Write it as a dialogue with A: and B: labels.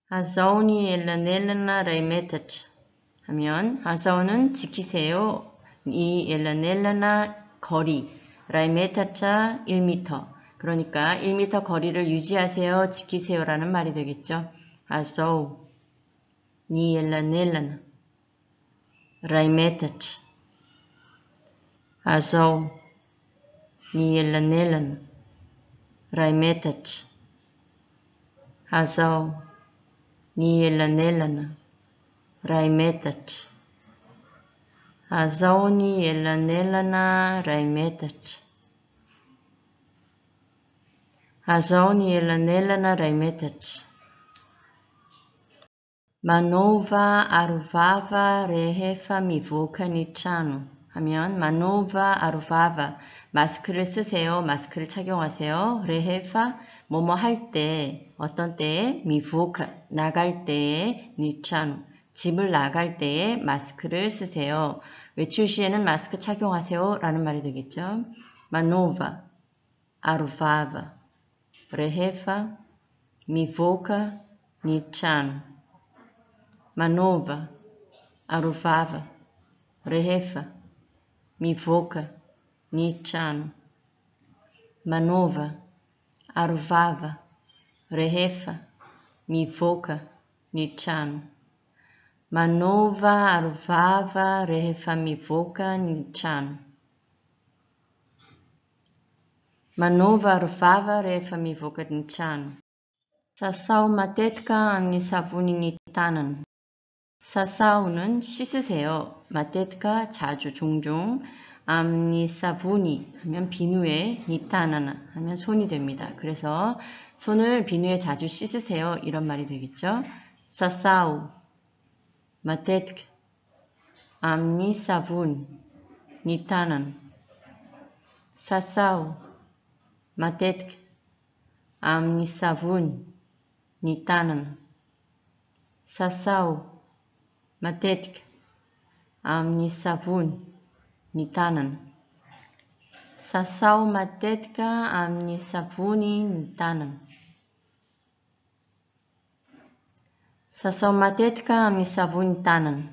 A: 하사오니 엘라넬라나 라이메타츠 하면 하사오는 지키세요. 이 엘라넬라나 거리 라이메타차 1m 그러니까 1m 거리를 유지하세요. 지키세요라는 말이 되겠죠. 하사오 니 엘라넬라나 라이메타츠 하사오 니 엘라넬라나 라이메타츠 하사오 니 엘라넬라나 라이메타츠 하사오니 엘라넬라나 라이메타츠 하사오니 엘라넬라나 라이메타츠 마노바 아루바바 레헤파 미보카 니차누 하면 마노바 아루바바 마스크를 쓰세요. 마스크를 착용하세요. 레헤파 뭐뭐 할 때 어떤 때에 미보카 나갈 때에 니차누 집을 나갈 때에 마스크를 쓰세요. 외출 시에는 마스크 착용하세요 라는 말이 되겠죠. 마노바 아루바바 레헤파 미보카 니차누 Manova, aruvava, rehefa, mivoca, nichano. Manova, aruvava, rehefa, mivoca, nichano. Manova, aruvava, rehefa, mivoca, nichano. Manova, aruvava, rehefa, mivoca, nichano. Sasau matetka amni savuni nitanan. 사사우는 씻으세요. 마테트가 자주 종종 암니사부니 하면 비누에 니타나나 하면 손이 됩니다. 그래서 손을 비누에 자주 씻으세요. 이런 말이 되겠죠. 사사우 마테트 암니사분 니타난 사사우 마테트 암니사분 니타난 사사우 Matetka, amni savun, nitanan. Sasau matetka, amni savuni, nitanan. Sasau matetka, amni savuni, nitanan.